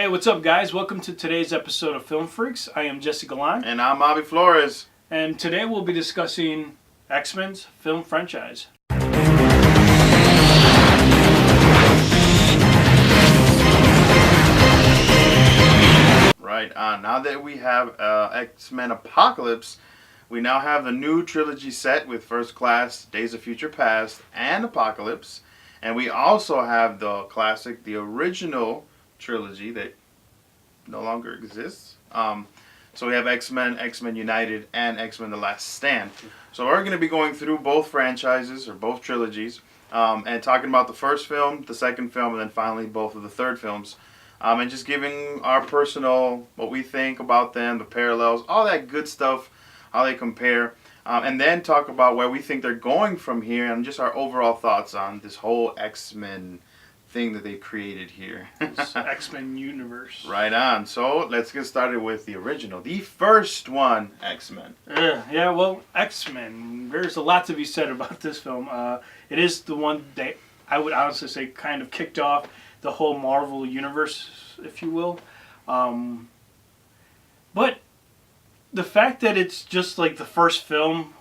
Hey, what's up, guys? Welcome to today's episode of Film Freaks. I am Jesse Galan. And I'm Bobby Flores. And today we'll be discussing X-Men's film franchise. Right on. Now that we have X-Men Apocalypse, we now have the new trilogy set with First Class, Days of Future Past, and Apocalypse. And we also have the classic, the original trilogy that no longer exists. So we have X-Men, XMen United, and X-Men The Last Stand. So we're going to be going through both franchises, or both trilogies, and talking about the first film, the second film, and then finally both of the third films. And just giving our personal, what we think about them, the parallels, all that good stuff, how they compare. And then talk about where we think they're going from here, and just our overall thoughts on this whole X-Men thing that they created here. This X-Men universe. Right on. So let's get started with the original, the first one, X-Men. Yeah, well, X-Men, there's a lot to be said about this film. It is the one that I would honestly say kind of kicked off the whole Marvel universe, if you will. But the fact that it's just like the first film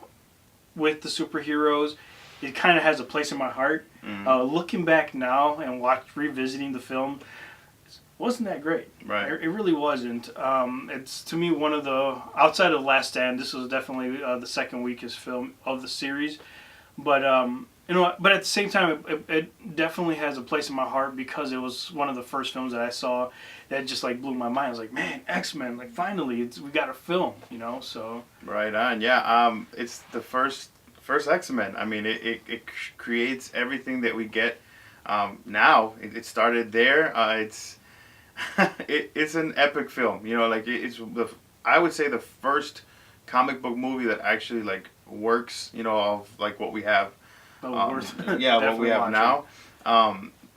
with the superheroes, it kind of has a place in my heart. Looking back now and revisiting the film, it wasn't that great. Right. It really wasn't. It's, to me, one of the, outside of Last Stand, this was definitely the second weakest film of the series. But but at the same time, it definitely has a place in my heart because it was one of the first films that I saw that just like blew my mind. I was like, man, X-Men, like finally, we got a film, so. Right on, yeah. It's the first X-Men. I mean, it creates everything that we get now. It started there. It's an epic film. I would say the first comic book movie that actually like works. Of like what we have. What we have now.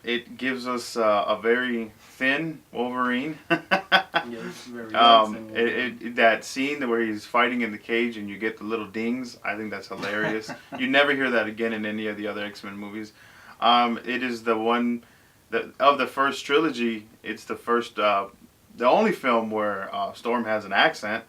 It gives us a very thin Wolverine. Very thin. That scene where he's fighting in the cage and you get the little dings, I think that's hilarious. You never hear that again in any of the other X-Men movies. It is the one that of the first trilogy. It's the first, the only film where Storm has an accent.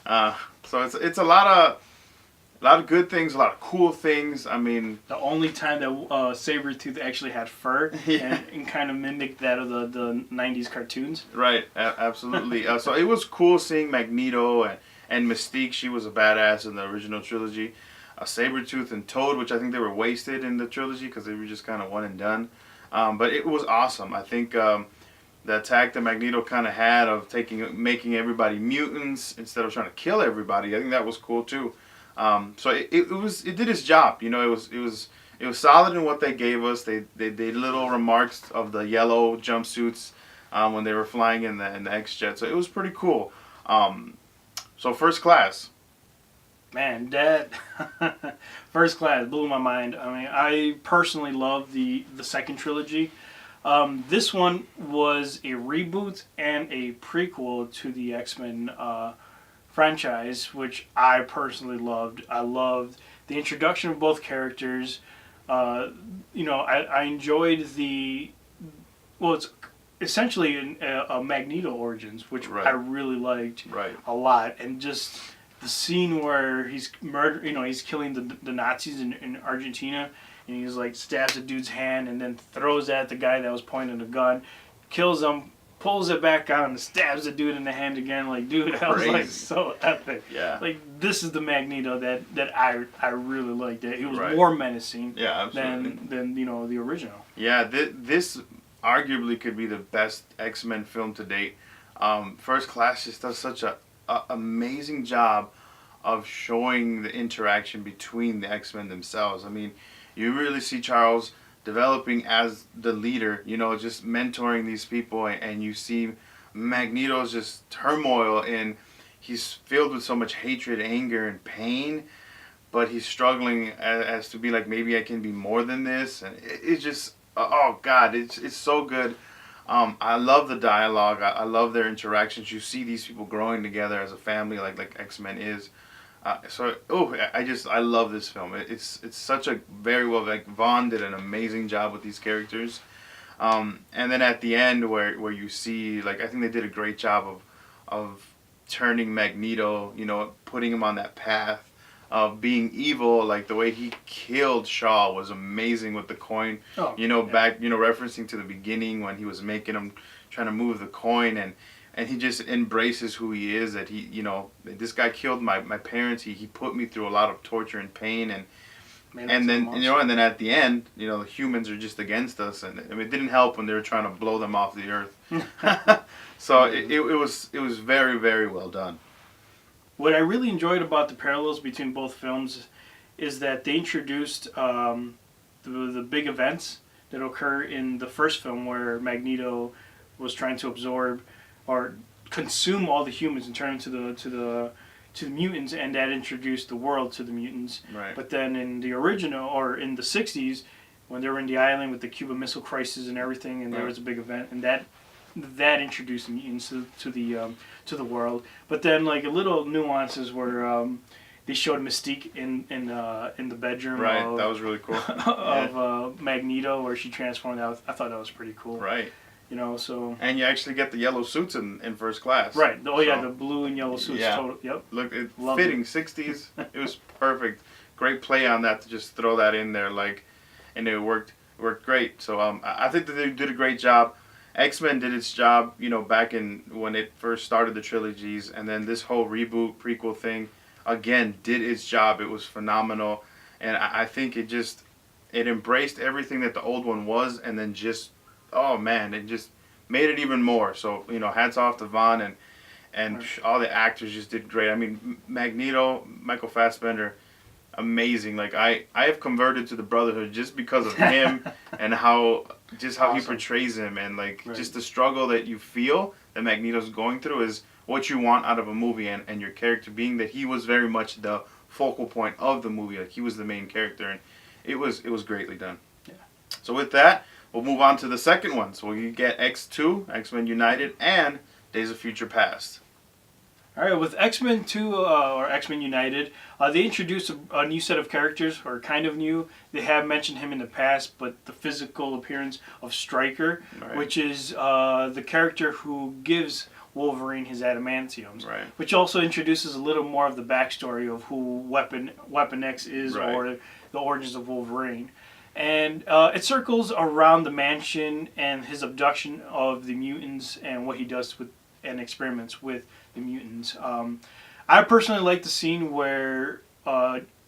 So it's a lot of good things, a lot of cool things. I mean, the only time that Sabretooth actually had fur and kind of mimicked that of the 90s cartoons. Right, absolutely. So it was cool seeing Magneto and Mystique. She was a badass in the original trilogy. Sabretooth and Toad, which I think they were wasted in the trilogy because they were just kind of one and done. But it was awesome. I think the attack that Magneto kind of had of making everybody mutants instead of trying to kill everybody, I think that was cool too. So it did its job. It was solid in what they gave us. They did little remarks of the yellow jumpsuits when they were flying in the X-Jet. So it was pretty cool. So First Class. Man, that First Class blew my mind. I mean, I personally love the second trilogy. This one was a reboot and a prequel to the X-Men franchise, which I personally loved. I loved the introduction of both characters. I enjoyed it's essentially a Magneto origins, which I really liked a lot, and just the scene where he's he's killing the Nazis in Argentina, and he's like stabs a dude's hand and then throws at the guy that was pointing the gun, kills him, pulls it back out and stabs the dude in the hand again. Like, dude, that was like so epic. Yeah. Like, this is the Magneto that I really liked. He was more menacing than the original. Yeah, this arguably could be the best X-Men film to date. First Class just does such a amazing job of showing the interaction between the X-Men themselves. I mean, you really see Charles developing as the leader, just mentoring these people, and you see Magneto's just turmoil, and he's filled with so much hatred, anger, and pain, but he's struggling as to be like, maybe I can be more than this, and it's just, oh God, it's so good. I love the dialogue. I love their interactions. You see these people growing together as a family, like X-Men is. I love this film. It's such a very well, like, Vaughn did an amazing job with these characters. And then at the end, where you see, like, I think they did a great job of turning Magneto, you know, putting him on that path of being evil. Like the way he killed Shaw was amazing with the coin. Oh, You know, yeah. back, you know, referencing to the beginning when he was making him, trying to move the coin, and he just embraces who he is. That he, you know, this guy killed my parents. He put me through a lot of torture and pain, and then, you know, and then at the end, you know, the humans are just against us, and I mean, it didn't help when they were trying to blow them off the earth. So it was very, very well done. What I really enjoyed about the parallels between both films is that they introduced the big events that occur in the first film, where Magneto was trying to absorb or consume all the humans and turn them to the mutants, and that introduced the world to the mutants. Right. But then in the original, or in the 60s, when they were in the island with the Cuban Missile Crisis and everything, and there was a big event, and that introduced the mutants to the world. But then, like, a little nuances where they showed Mystique in the bedroom. Right, that was really cool. Of Magneto, where she transformed. I thought that was pretty cool. Right. You know, so. And you actually get the yellow suits in First Class. Right. Oh yeah, So, the blue and yellow suits. yeah. Total, yep. Look, it Loved fitting 60s. It was perfect. Great play on that to just throw that in there, like, and it worked great. So I think that they did a great job. X-Men did its job, you know, back in when it first started the trilogies, and then this whole reboot prequel thing again did its job. It was phenomenal, and I think it embraced everything that the old one was, and then just, oh man, it just made it even more. So, you know, hats off to Vaughn, and all the actors just did great. I mean, Magneto, Michael Fassbender, amazing. Like, I have converted to the Brotherhood just because of him and how he portrays him, and like just the struggle that you feel that Magneto's going through is what you want out of a movie, and your character being that he was very much the focal point of the movie. Like, he was the main character, and it was greatly done. Yeah. So with that, we'll move on to the second one. So we get X2, X-Men United, and Days of Future Past. All right, with X-Men 2 or X-Men United, they introduced a new set of characters, or kind of new. They have mentioned him in the past, but the physical appearance of Stryker, which is the character who gives Wolverine his adamantiums, which also introduces a little more of the backstory of who Weapon X is, or the origins of Wolverine. And it circles around the mansion and his abduction of the mutants and what he does with and experiments with the mutants. I personally like the scene where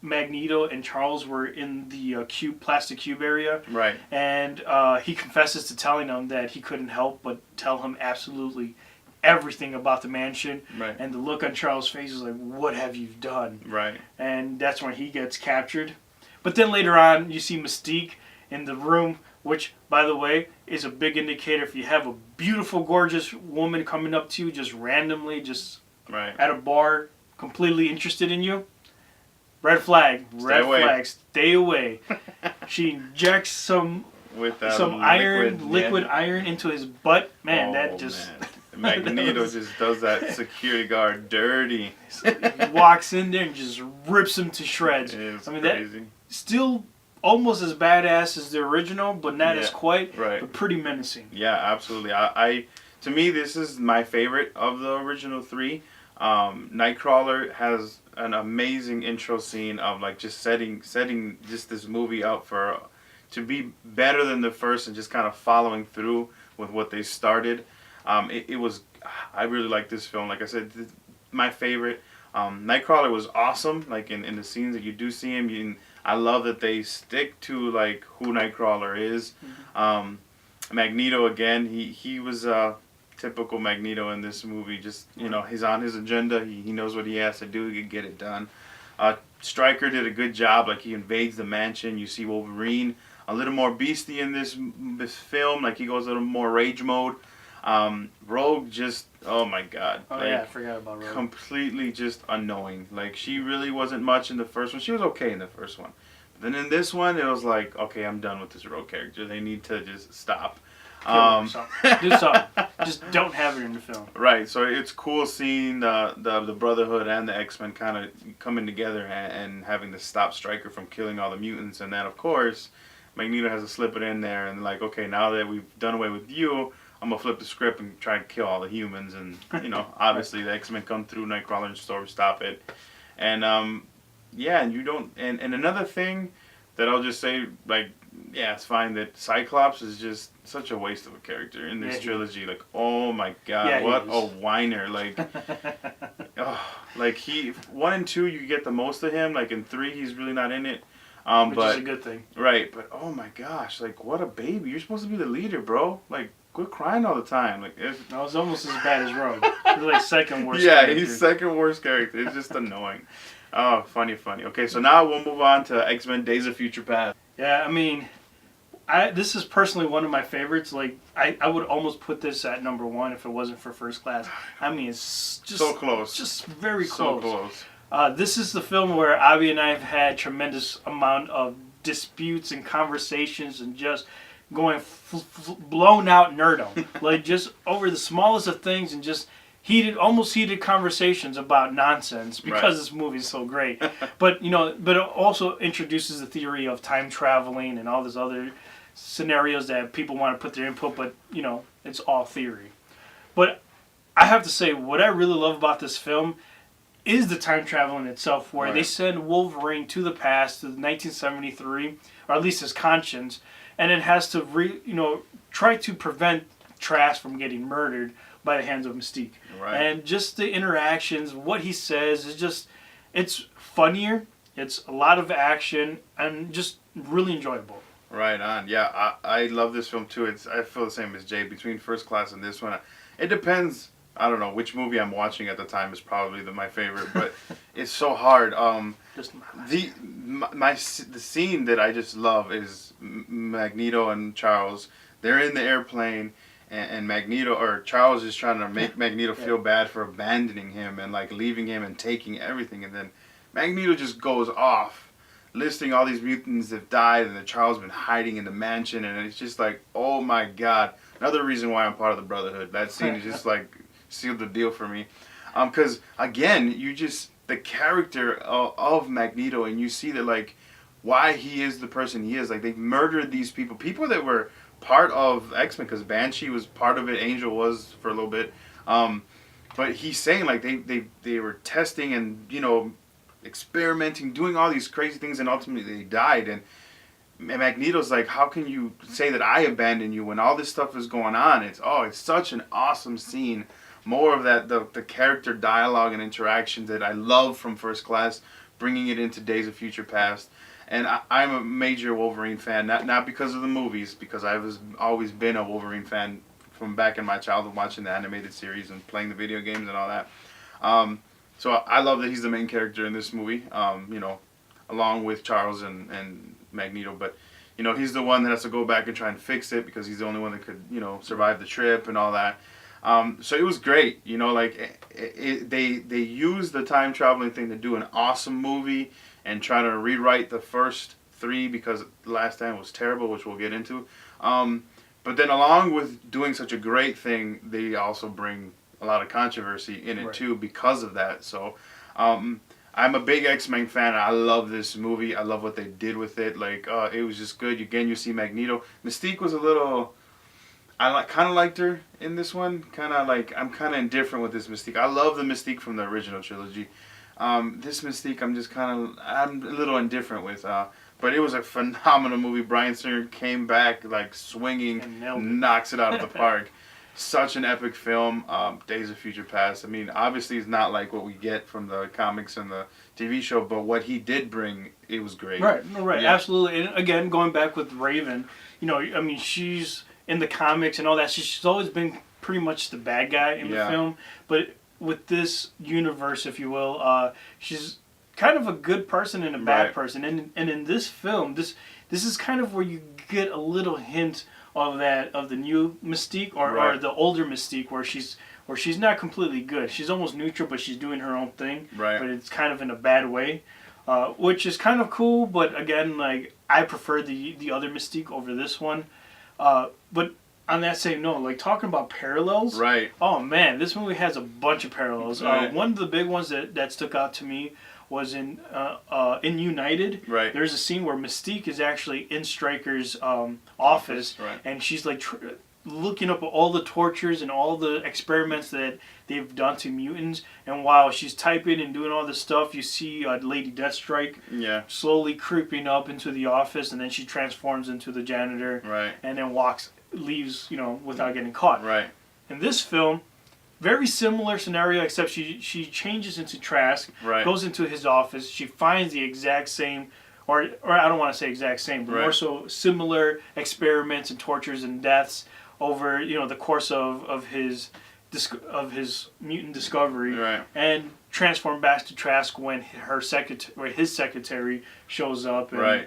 Magneto and Charles were in the plastic cube area, and he confesses to telling them that he couldn't help but tell him absolutely everything about the mansion, and the look on Charles' face is like, "What have you done?" And that's when he gets captured. But then later on, you see Mystique in the room, which, by the way, is a big indicator. If you have a beautiful, gorgeous woman coming up to you just randomly, just at a bar, completely interested in you, red flag, stay away. She injects some liquid iron into his butt. Man, Man. Magneto just does that security guard dirty. So he walks in there and just rips him to shreds. It's crazy. That still almost as badass as the original, but not as quite, but pretty menacing. Yeah, absolutely. To me, this is my favorite of the original three. Nightcrawler has an amazing intro scene of like just setting just this movie up to be better than the first, and just kind of following through with what they started. I really like this film. Like I said, my favorite. Nightcrawler was awesome. Like in the scenes that you do see him, I love that they stick to like who Nightcrawler is. Magneto again, he was typical Magneto in this movie. Just, you know, he's on his agenda. He knows what he has to do to get it done. Stryker did a good job. Like, he invades the mansion. You see Wolverine a little more beastie in this film. Like, he goes a little more rage mode. Rogue just, oh my god. Oh, I forgot about Rogue. Completely just annoying. Like, she really wasn't much in the first one. She was okay in the first one. But then in this one, it was like, okay, I'm done with this Rogue character. They need to just stop. Do something. Just don't have it in the film. Right. So it's cool seeing the Brotherhood and the X-Men kind of coming together and having to stop Stryker from killing all the mutants. And then, of course, Magneto has to slip it in there and like, okay, now that we've done away with you, I'm gonna flip the script and try and kill all the humans. And obviously the X-Men come through, Nightcrawler and Storm stop it. And yeah, and you don't. And another thing that I'll just say, like, yeah, it's fine that Cyclops is just such a waste of a character in this trilogy. Like, oh my god, what a whiner! Like, like 1 and 2 you get the most of him. Like in 3 he's really not in it. Which but, is a good thing. Right, but oh my gosh, like what a baby! You're supposed to be the leader, bro. Like, quit crying all the time. Like, that was almost as bad as Rogue. He's like second worst. Yeah, character. he's second worst character. It's just annoying. Oh, funny. Okay, so now we'll move on to X-Men Days of Future Past. Yeah, I mean, this is personally one of my favorites. Like, I would almost put this at number 1 if it wasn't for First Class. I mean, it's just so close. Just very so close. close. This is the film where Avi and I have had tremendous amount of disputes and conversations and just going blown out nerdom. Like, just over the smallest of things and just almost heated conversations about nonsense because this movie is so great. But but it also introduces the theory of time traveling and all these other scenarios that people want to put their input, but it's all theory. But I have to say, what I really love about this film is the time traveling itself, where they send Wolverine to the past, to 1973, or at least his conscience, and it has to try to prevent Trask from getting murdered by the hands of Mystique. Right. And just the interactions, what he says is just, it's funnier, it's a lot of action, and just really enjoyable. Right on. Yeah, I love this film too. I feel the same as Jay. Between First Class and this one, it depends. I don't know which movie I'm watching at the time is probably my favorite, but it's so hard. The scene that I just love is Magneto and Charles. They're in the airplane, and Magneto or Charles is trying to make Magneto feel bad for abandoning him and like leaving him and taking everything, and then Magneto just goes off, listing all these mutants that died and that Charles been hiding in the mansion, and it's just like, oh my god, another reason why I'm part of the Brotherhood. That scene is just like sealed the deal for me, because again, the character of Magneto, and you see that like why he is the person he is. Like, they murdered these people that were part of X-Men, because Banshee was part of it, Angel was for a little bit, but he's saying like they were testing and experimenting, doing all these crazy things, and ultimately they died. And Magneto's like, how can you say that I abandoned you when all this stuff is going on? It's such an awesome scene. More of that, the character dialogue and interaction that I love from First Class, bringing it into Days of Future Past. And I'm a major Wolverine fan, not because of the movies, because I've always been a Wolverine fan from back in my childhood, watching the animated series and playing the video games and all that. So I love that he's the main character in this movie, along with Charles and Magneto. But he's the one that has to go back and try and fix it, because he's the only one that could survive the trip and all that. So it was great. They used the time traveling thing to do an awesome movie and try to rewrite the first 3, because the last time was terrible, which we'll get into. But then along with doing such a great thing, they also bring a lot of controversy in it too because of that. So I'm a big X-Men fan. I love this movie. I love what they did with it. Like, it was just good. Again, you see Magneto. Mystique was a little... I kind of liked her in this one. I'm kind of indifferent with this Mystique. I love the Mystique from the original trilogy. This Mystique, I'm a little indifferent with. But it was a phenomenal movie. Bryan Singer came back like swinging, knocks it out of the park. Such an epic film. Days of Future Past. I mean, obviously it's not like what we get from the comics and the TV show, but what he did bring, it was great. Right, Yeah. Absolutely. And again, going back with Raven, she's in the comics and all that, she's always been pretty much the bad guy in the film. But with this universe, if you will, she's kind of a good person and a bad person. And in this film, this is kind of where you get a little hint of the new Mystique or the older Mystique, where she's not completely good. She's almost neutral, but she's doing her own thing. Right. But it's kind of in a bad way, which is kind of cool. But again, like, I prefer the other Mystique over this one. But on that same note, like, talking about parallels, right? Oh man, this movie has a bunch of parallels. Right. One of the big ones that stuck out to me was in United. Right. There's a scene where Mystique is actually in Stryker's office, Right. and she's like looking up all the tortures and all the experiments that they've done to mutants. And while she's typing and doing all this stuff, you see Lady Deathstrike slowly creeping up into the office, and then she transforms into the janitor, Right. and then leaves, without getting caught. Right. In this film, very similar scenario, except she changes into Trask, Right. goes into his office, she finds the exact same, or I don't want to say exact same, but more so similar experiments and tortures and deaths over the course of his mutant discovery, Right. and transform back to Trask when his secretary shows up, and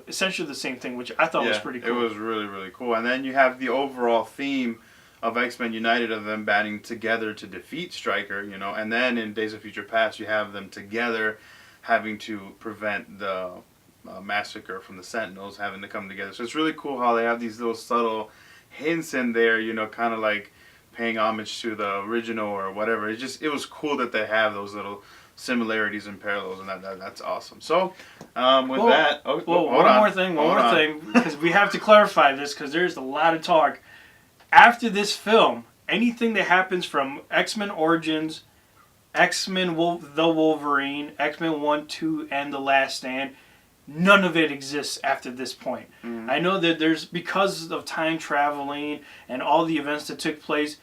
essentially the same thing, which I thought was pretty cool. It was really, really cool. And then you have the overall theme of XMen United, of them banding together to defeat Stryker, and then in Days of Future Past you have them together having to prevent the massacre from the Sentinels, having to come together. So it's really cool how they have these little subtle hints in there, kind of like paying homage to the original or whatever. It was cool that they have those little similarities and parallels, and that's awesome. So one more thing, because we have to clarify this, because there's a lot of talk. After this film, anything that happens from X-Men Origins, X-Men the Wolverine, X-Men 1, 2, and The Last Stand, none of it exists after this point. I know that because of time traveling and all the events that took place,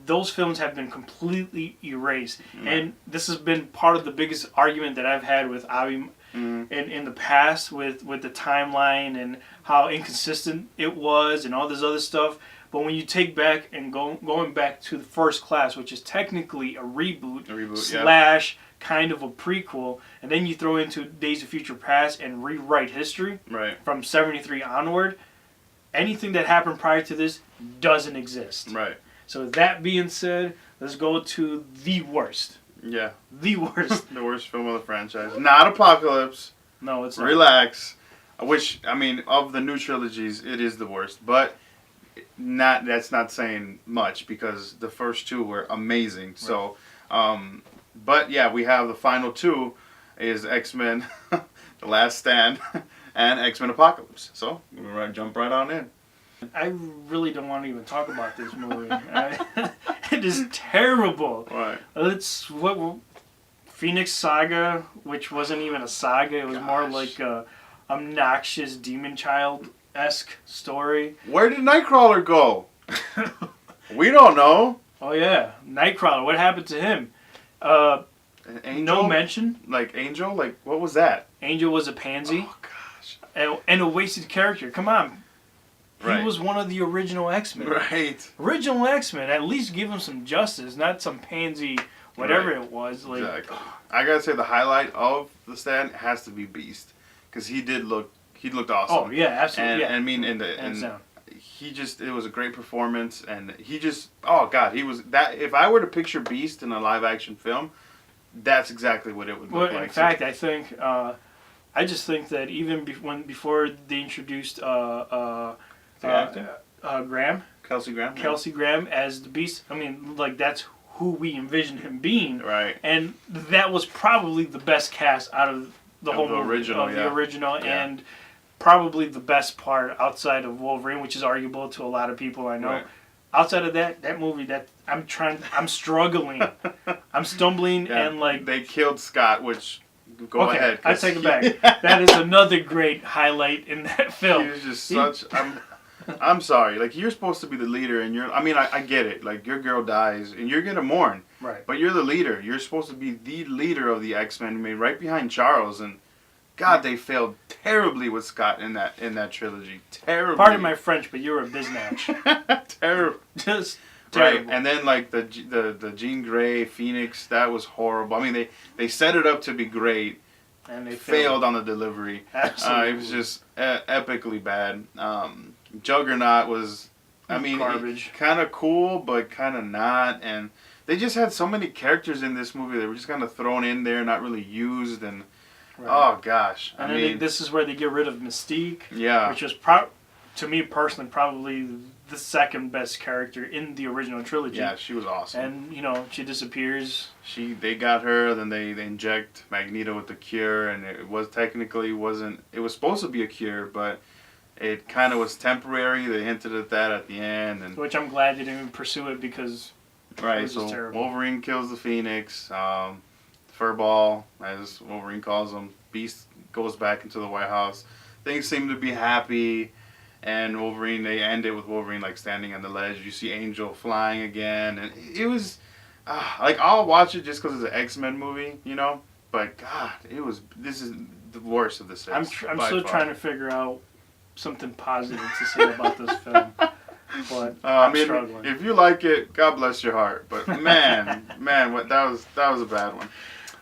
those films have been completely erased. And this has been part of the biggest argument that I've had with Avi in the past with the timeline and how inconsistent it was and all this other stuff. But when you take back and going back to the First Class, which is technically a reboot slash kind of a prequel, and then you throw into Days of Future Past and rewrite history from 73 onward, anything that happened prior to this doesn't exist. Right. So that being said, let's go to the worst. Yeah. The worst. The worst film of the franchise. Not Apocalypse. No, it's not. Relax. Which, of the new trilogies, it is the worst. But that's not saying much, because the first two were amazing. Right. So, but yeah, we have the final two is X-Men, The Last Stand, and X-Men Apocalypse. So, we're going to jump right on in. I really don't want to even talk about this movie. It is terrible. Right. It's Phoenix Saga, which wasn't even a saga. It was more like a obnoxious demon child-esque story. Where did Nightcrawler go? We don't know. Oh yeah, Nightcrawler. What happened to him? Angel? No mention. Like Angel? Like, what was that? Angel was a pansy. Oh gosh. And a wasted character. Come on. Right. He was one of the original X-Men. Right. Original X-Men. At least give him some justice, not some pansy, whatever it was. Like, exactly. I gotta say the highlight of The Stand has to be Beast, because he looked awesome. Oh yeah, absolutely. And it was a great performance, and he was that. If I were to picture Beast in a live action film, that's exactly what it would look like. In fact, I think I just think that even before they introduced Graham. Kelsey Graham. Kelsey Graham as the Beast. That's who we envisioned him being. Right. And that was probably the best cast out of the whole movie, original, and probably the best part outside of Wolverine, which is arguable to a lot of people I know. Right. Outside of that movie, I'm struggling. I'm stumbling, and they killed Scott, which go ahead. I take it back. That is another great highlight in that film. He was just I'm sorry. Like, you're supposed to be the leader, and I get it. Like, your girl dies, and you're gonna mourn. Right. But you're the leader. You're supposed to be the leader of the X-Men, right behind Charles. And God, they failed terribly with Scott in that trilogy. Terribly. Pardon my French, but you're a biznatch. Terrible. Just terrible. Right. And then like the Jean Grey Phoenix, that was horrible. They set it up to be great. And they failed on the delivery. Absolutely. It was just epically bad. Juggernaut was, garbage. Kind of cool, but kind of not. And they just had so many characters in this movie that were just kind of thrown in there, not really used. And oh gosh, and this is where they get rid of Mystique. Yeah. Which was to me personally, probably the second best character in the original trilogy. Yeah, she was awesome. And, you know, she disappears. They got her, then they inject Magneto with the cure, and it was supposed to be a cure, but it kind of was temporary. They hinted at that at the end, and Which I'm glad they didn't pursue it because right. it was So just terrible. Wolverine kills the Phoenix, Furball, as Wolverine calls him. Beast goes back into the White House. Things seem to be happy. And Wolverine, they end it with Wolverine like standing on the ledge. You see Angel flying again, and it was like I'll watch it just because it's an X-Men movie, you know. But God, this is the worst of the six. I'm by still far. trying to figure out something positive to say about this film, but I I'm mean, struggling. if you like it, God bless your heart. But man, what that was a bad one.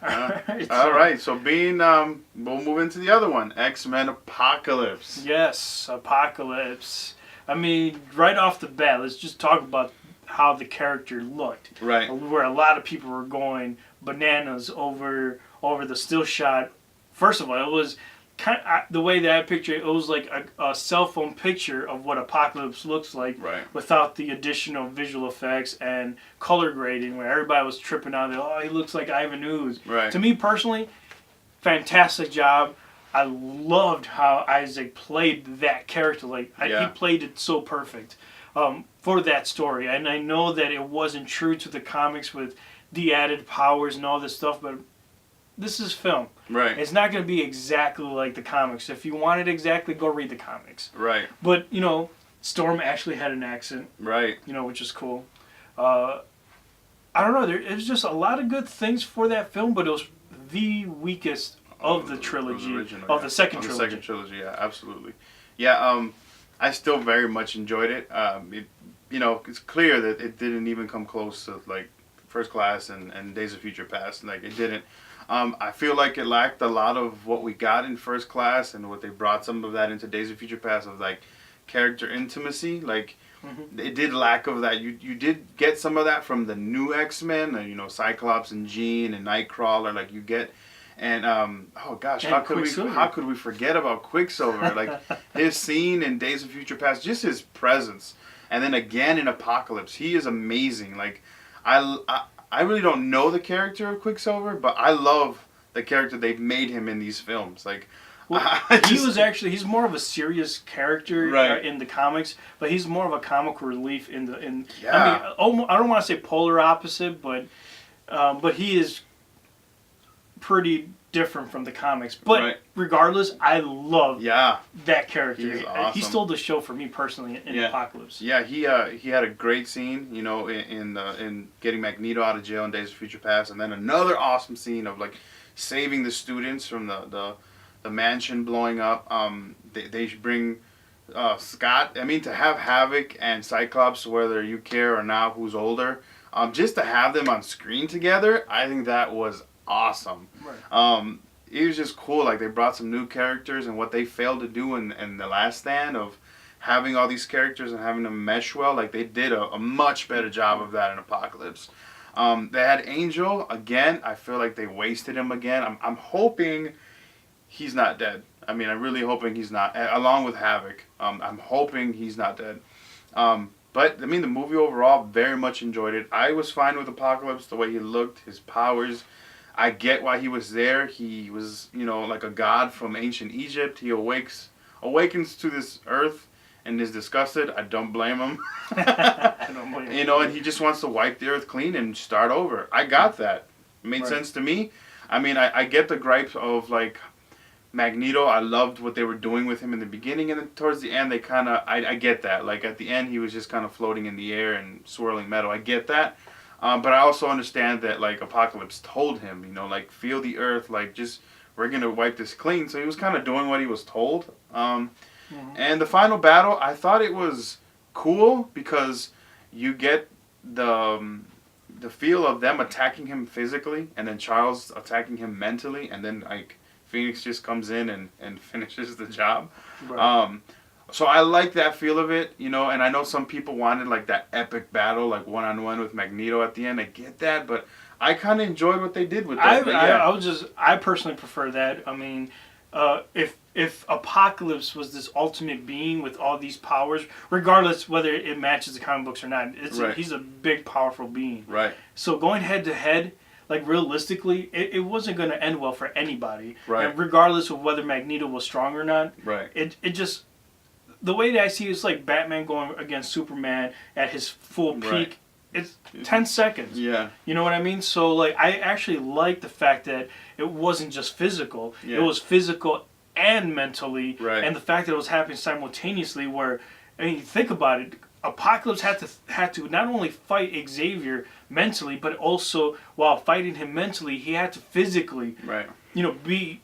All right, so we'll move into the other one, X-Men Apocalypse. Yes, Apocalypse. I mean, right off the bat, let's just talk about how the character looked. Right. Where a lot of people were going bananas over the still shot. First of all, it was kind of, the way that I picture it, it was like a cell phone picture of what Apocalypse looks like, Right. without the additional visual effects and color grading, where everybody was tripping out. Oh, he looks like Ivan Ooze. Right. To me personally, fantastic job. I loved how Isaac played that character. He played it so perfect for that story. And I know that it wasn't true to the comics with the added powers and all this stuff, but this is film. Right. It's not going to be exactly like the comics. If you want it exactly, go read the comics. Right. But, you know, Storm actually had an accent. Right. You know, which is cool. I don't know. It was just a lot of good things for that film, but it was the weakest of the trilogy, the second trilogy. The second trilogy, yeah, absolutely. Yeah, I still very much enjoyed it. It's clear that it didn't even come close to like First Class and Days of Future Past. Like it didn't. I feel like it lacked a lot of what we got in First Class, and what they brought some of that into Days of Future Past of like character intimacy. Like it did lack of that. You did get some of that from the new X-Men, Cyclops and Jean and Nightcrawler. Like you get. And oh gosh, and how could we forget about Quicksilver? Like his scene in Days of Future Past, just his presence, and then again in Apocalypse, he is amazing. Like I really don't know the character of Quicksilver, but I love the character they've made him in these films. Like he's more of a serious character right. In the comics, but he's more of a comic relief in. Yeah. I mean, I don't want to say polar opposite, but he is pretty different from the comics. But right. regardless, I love that character. He's awesome. He stole the show for me personally in Apocalypse. Yeah, he had a great scene, in getting Magneto out of jail in Days of Future Past, and then another awesome scene of like saving the students from the mansion blowing up. They should bring Scott. I mean, to have Havoc and Cyclops, whether you care or not, who's older, just to have them on screen together, I think that was awesome. Right. It was just cool. Like they brought some new characters, and what they failed to do in the Last Stand of having all these characters and having them mesh well, like they did a much better job of that in Apocalypse. They had Angel again. I feel like they wasted him again. I'm hoping he's not dead. I mean, I'm really hoping he's not. Along with Havoc, I'm hoping he's not dead. But I mean, the movie overall, very much enjoyed it. I was fine with Apocalypse, the way he looked, his powers. I get why he was there. He was, like a god from ancient Egypt. He awakens to this earth and is disgusted. I don't blame him. I don't blame him. And he just wants to wipe the earth clean and start over. I got that. It made sense to me. I mean, I get the gripes of, like, Magneto. I loved what they were doing with him in the beginning, and then towards the end, they kind of, I get that. Like, at the end, he was just kind of floating in the air and swirling metal. I get that. But I also understand that, like, Apocalypse told him, like, feel the earth, like, just, we're going to wipe this clean. So he was kind of doing what he was told. And the final battle, I thought it was cool because you get the feel of them attacking him physically and then Charles attacking him mentally, and then, like, Phoenix just comes in and finishes the job. Right. So I like that feel of it, and I know some people wanted like that epic battle, like one-on-one with Magneto at the end. I get that, but I kind of enjoyed what they did with that. I personally prefer that. I mean, if Apocalypse was this ultimate being with all these powers, regardless whether it matches the comic books or not, he's a big, powerful being. Right. So going head to head, like realistically, it wasn't going to end well for anybody. Right. And regardless of whether Magneto was strong or not. Right. It just, the way that I see it is like Batman going against Superman at his full peak. Right. It's 10 seconds. Yeah. You know what I mean? So, like, I actually like the fact that it wasn't just physical. Yeah. It was physical and mentally. Right. And the fact that it was happening simultaneously where, I mean, think about it. Apocalypse had to not only fight Xavier mentally, but also, while fighting him mentally, he had to physically, Right. he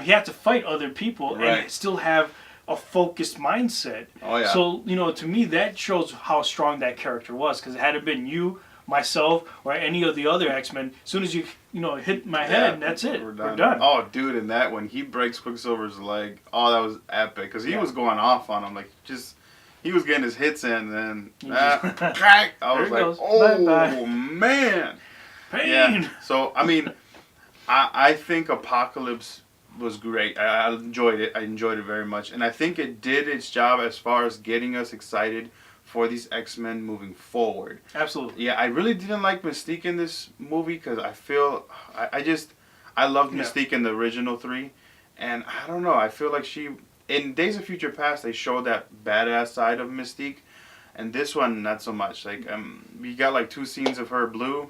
had to fight other people Right. and still have a focused mindset. Oh, yeah. So, to me, that shows how strong that character was. Because had it been you, myself, or any of the other X-Men, as soon as you hit my head, that's it. We're done. Oh, dude, and that when he breaks Quicksilver's leg, oh, that was epic. Because he was going off on him. Like, he was getting his hits in, and then, crack! I was like, goes. oh, Bye-bye. man. Pain! Yeah. So, I mean, I think Apocalypse was great. I enjoyed it. I enjoyed it very much. And I think it did its job as far as getting us excited for these X-Men moving forward. Absolutely. Yeah, I really didn't like Mystique in this movie because I feel... I loved Mystique in the original 3. And I don't know, I feel like she... In Days of Future Past, they showed that badass side of Mystique. And this one, not so much. Like, we got like 2 scenes of her blue.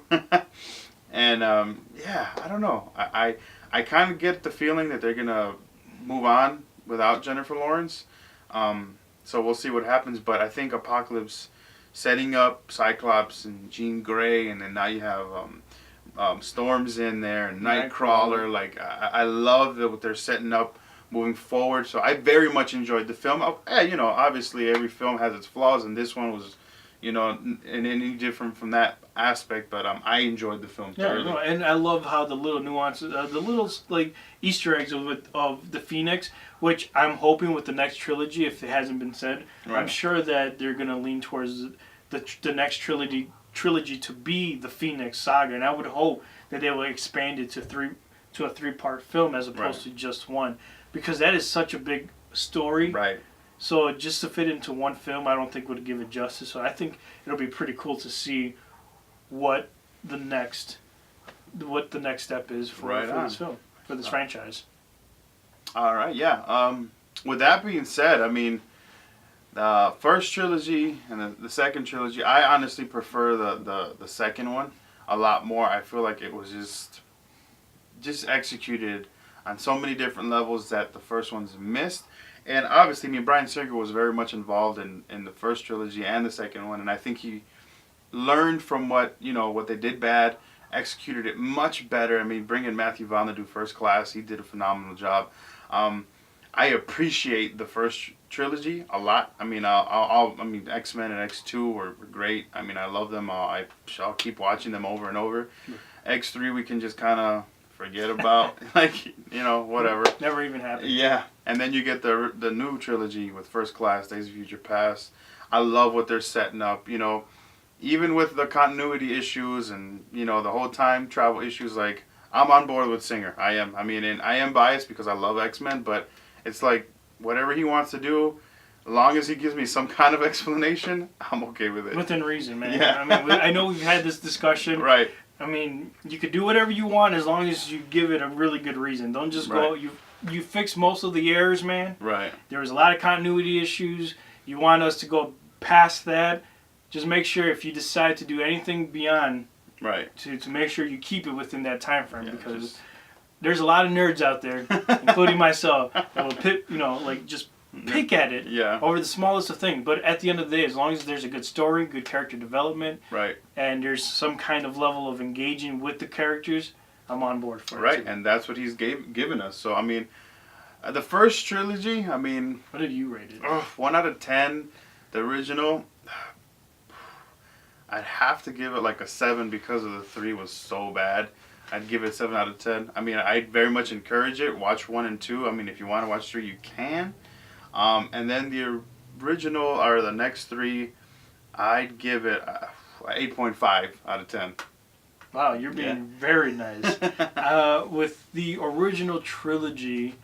And, yeah, I don't know. I kind of get the feeling that they're going to move on without Jennifer Lawrence. So we'll see what happens. But I think Apocalypse setting up Cyclops and Jean Grey, and then now you have Storm's in there, and Nightcrawler. Like, I love what they're setting up moving forward. So I very much enjoyed the film. Obviously every film has its flaws, and this one was, any different from that aspect. But I enjoyed the film thoroughly. Yeah, and I love how the little nuances, the little like Easter eggs of the Phoenix, which I'm hoping with the next trilogy, if it hasn't been said, Right. I'm sure that they're gonna lean towards the next trilogy to be the Phoenix Saga, and I would hope that they will expand it to a 3-part film as opposed to just one, because that is such a big story. Right. So just to fit into one film, I don't think would give it justice. So I think it'll be pretty cool to see what the next step is for this film, for this franchise. All right, yeah. With that being said, I mean, the first trilogy and the second trilogy, I honestly prefer the second one a lot more. I feel like it was just executed on so many different levels that the first one's missed. And obviously, I mean, Bryan Singer was very much involved in the first trilogy and the second one, and I think he learned from what they did bad, executed it much better. I mean, bringing Matthew Vaughn to do First Class, he did a phenomenal job. I appreciate the first trilogy a lot. I mean, X-Men and X2 were great. I mean, I love them. I'll keep watching them over and over. X3 we can just kind of forget about, whatever. Never even happened. Yeah, and then you get the new trilogy with First Class, Days of Future Past. I love what they're setting up. Even with the continuity issues and the whole time travel issues, like, I'm on board with Singer. I am. I mean, and I am biased because I love X-Men, but it's like whatever he wants to do, as long as he gives me some kind of explanation, I'm okay with it. Within reason, man. Yeah. I mean, I know we've had this discussion. Right. I mean, you could do whatever you want as long as you give it a really good reason. Don't just go. You fix most of the errors, man. Right. There was a lot of continuity issues. You want us to go past that. Just make sure if you decide to do anything beyond, right, to make sure you keep it within that time frame, because there's a lot of nerds out there, including myself, that will pick at it over the smallest of things. But at the end of the day, as long as there's a good story, good character development, right, and there's some kind of level of engaging with the characters, I'm on board for it. Right, and that's what he's given us. So, I mean, the first trilogy, I mean... What did you rate it? 1 out of 10. The original, I'd have to give it like a 7 because of the 3 was so bad. I'd give it 7 out of 10. I mean, I very much encourage it. Watch 1 and 2. I mean, if you want to watch 3, you can. And then the original, or the next 3, I'd give it 8.5 out of 10. Wow, you're being very nice. With the original trilogy,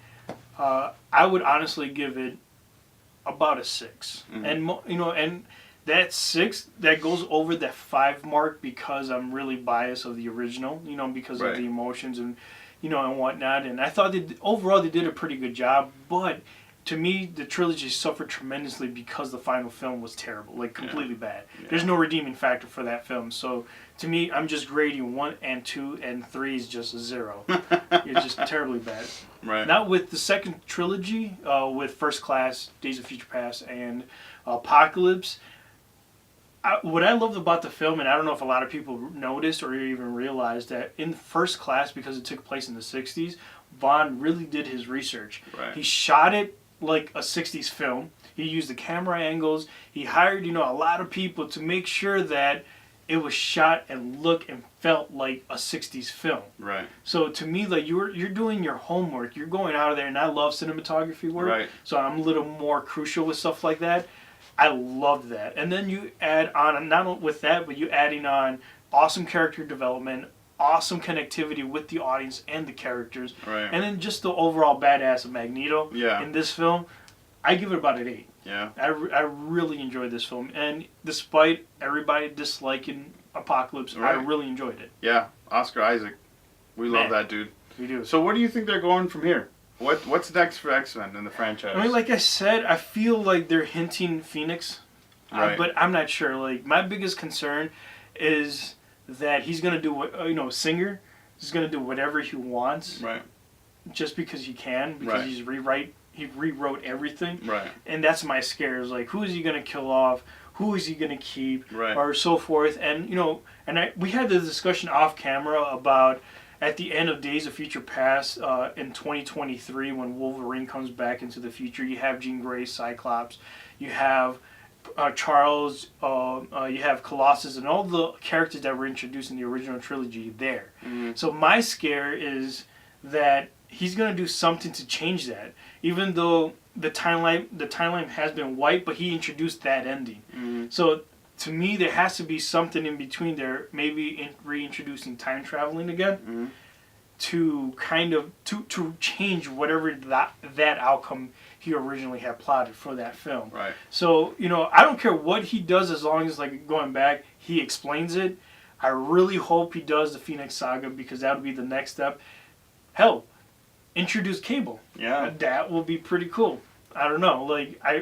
I would honestly give it about a 6. And and that 6 that goes over that 5 mark because I'm really biased of the original, because of the emotions and and whatnot. And I thought overall they did a pretty good job, but to me the trilogy suffered tremendously because the final film was terrible, like completely bad. There's no redeeming factor for that film. So to me, I'm just grading 1 and 2, and 3 is just a 0. It's just terribly bad. Right. Now with the second trilogy, with First Class, Days of Future Past, and Apocalypse, what I loved about the film, and I don't know if a lot of people noticed or even realized, that in First Class, because it took place in the 60s, Vaughn really did his research. Right. He shot it like a 60s film. He used the camera angles. He hired, a lot of people to make sure that it was shot and looked and felt like a 60s film. Right. So to me, like, you're doing your homework. You're going out of there, and I love cinematography work. Right. So I'm a little more crucial with stuff like that. I love that. And then you add on, not only with that, but you adding on awesome character development, awesome connectivity with the audience and the characters. Right. And then just the overall badass of Magneto in this film. I give it about an 8. Yeah. I really enjoyed this film. And despite everybody disliking Apocalypse, I really enjoyed it. Yeah. Oscar Isaac. We love that dude. We do. So what do you think they're going from here? What's next for X-Men in the franchise? I mean, like I said, I feel like they're hinting Phoenix. But I'm not sure. Like, my biggest concern is that he's going to do what, Singer is going to do whatever he wants. Right. Just because he can, because he rewrote everything. Right. And that's my scare, is like, who is he going to kill off? Who is he going to keep? Right. Or so forth. And, we had the discussion off camera about at the end of Days of Future Past in 2023, when Wolverine comes back into the future, you have Jean Grey, Cyclops, you have Charles, you have Colossus, and all the characters that were introduced in the original trilogy there. Mm-hmm. So my scare is that he's going to do something to change that, even though the timeline has been wiped, but he introduced that ending. Mm-hmm. So to me, there has to be something in between there, maybe reintroducing time traveling again, to kind of to change whatever that outcome he originally had plotted for that film. Right. So I don't care what he does, as long as, like, going back, he explains it. I really hope he does the Phoenix Saga, because that would be the next step. Hell, introduce Cable. Yeah. That will be pretty cool. I don't know,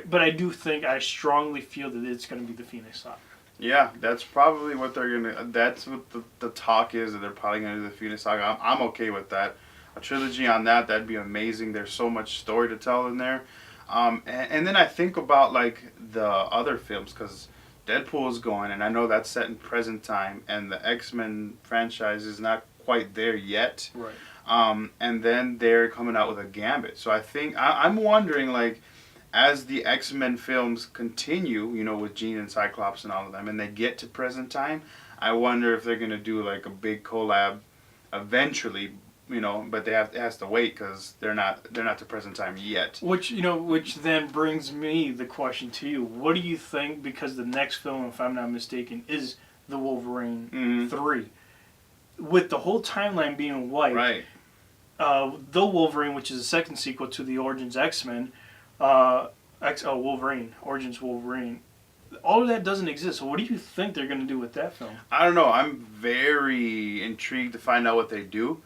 but I strongly feel that it's going to be the Phoenix Saga. Yeah, that's probably what they're gonna. That's what the talk is, that they're probably gonna do the Phoenix Saga. I'm okay with that. A trilogy on that'd be amazing. There's so much story to tell in there. And then I think about, like, the other films, because Deadpool is going, and I know that's set in present time, and the X-Men franchise is not quite there yet. Right. And then they're coming out with a Gambit. So I think I'm wondering, like, as the X-Men films continue, with Jean and Cyclops and all of them, and they get to present time, I wonder if they're gonna do, like, a big collab eventually. But it has to wait, because they're not to present time yet. Which then brings me the question to you: what do you think? Because the next film, if I'm not mistaken, is the Wolverine 3, with the whole timeline being wiped. Right. The Wolverine, which is the second sequel to the Origins X-Men, Wolverine, Origins Wolverine. All of that doesn't exist. So what do you think they're going to do with that film? I don't know. I'm very intrigued to find out what they do.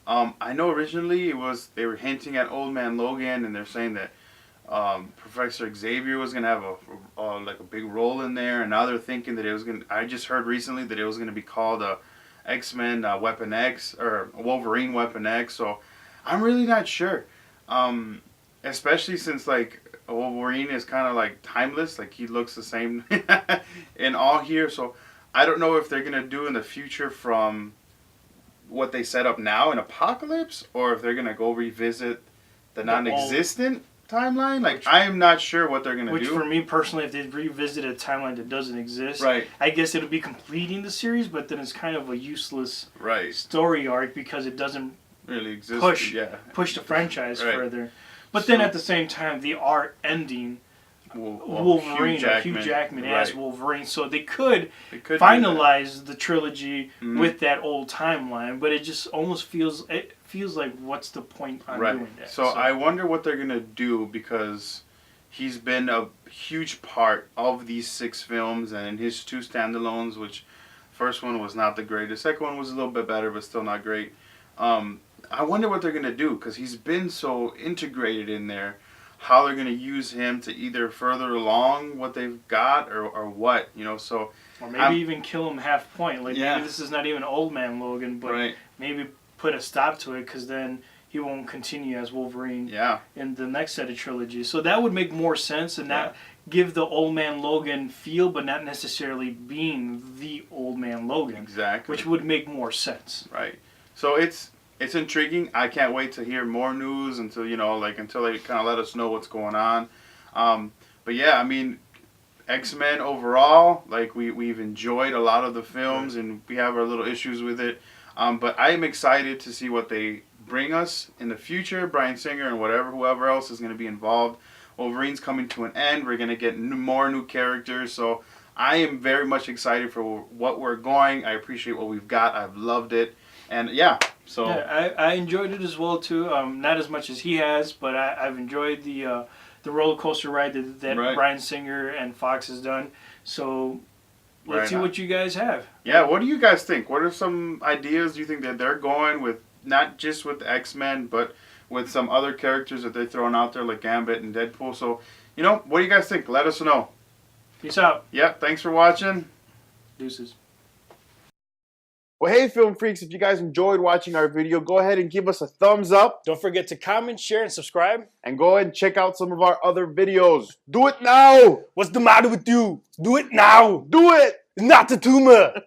I know originally they were hinting at Old Man Logan, and they're saying that Professor Xavier was gonna have a big role in there, and now they're thinking that it was gonna. I just heard recently that it was gonna be called X-Men Weapon X, or Wolverine Weapon X. So I'm really not sure, especially since, like, Wolverine is kind of like timeless, like he looks the same in all here. So I don't know if they're gonna do in the future from what they set up now in Apocalypse, or if they're gonna go revisit the non-existent timeline. Like, I am not sure what they're gonna do. Which, for me personally, if they revisit a timeline that doesn't exist, right, I guess it'll be completing the series, but then it's kind of a useless right story arc, because it doesn't really exist. push the franchise further. But then at the same time, they are ending Wolverine, Hugh Jackman as Wolverine, so they could finalize the trilogy with that old timeline. But it just almost feels feels like what's the point on Right. doing that? So I wonder what they're gonna do, because he's been a huge part of these 6 films and in his 2 standalones, which first one was not the greatest. Second one was a little bit better, but still not great. I wonder what they're gonna do, because he's been so integrated in there. How they're gonna use him to either further along what they've got, or what, you know? So or maybe even kill him half point. Like Yeah. maybe this is not even Old Man Logan, but right, maybe put a stop to it, because then he won't continue as Wolverine yeah, in the next set of trilogies. So that would make more sense, and Yeah. not give the Old Man Logan feel, but not necessarily being the Old Man Logan, exactly, which would make more sense. right. So it's intriguing. I can't wait to hear more news until until they kind of let us know what's going on. But yeah, I mean, X-Men overall, like we've enjoyed a lot of the films, and we have our little issues with it. But I am excited to see what they bring us in the future. Bryan Singer and whoever else is going to be involved. Wolverine's coming to an end. We're going to get more new characters. So I am very much excited for what we're going. I appreciate what we've got. I've loved it. And yeah, so Yeah, I enjoyed it as well too. Not as much as he has, but I've enjoyed the roller coaster ride that Right. Bryan Singer and Fox has done. So let's Right see on. what you guys have. yeah, what do you guys think? What are some ideas you think that they're going with, not just with the X-Men, but with some other characters that they're throwing out there like Gambit and Deadpool? So, what do you guys think? Let us know. Peace out. Yeah, thanks for watching. Deuces. Well, hey, Film Freaks, if you guys enjoyed watching our video, go ahead and give us a thumbs up. Don't forget to comment, share, and subscribe. And go ahead and check out some of our other videos. Do it now! What's the matter with you? Do it now. Do it! It's not the tumor.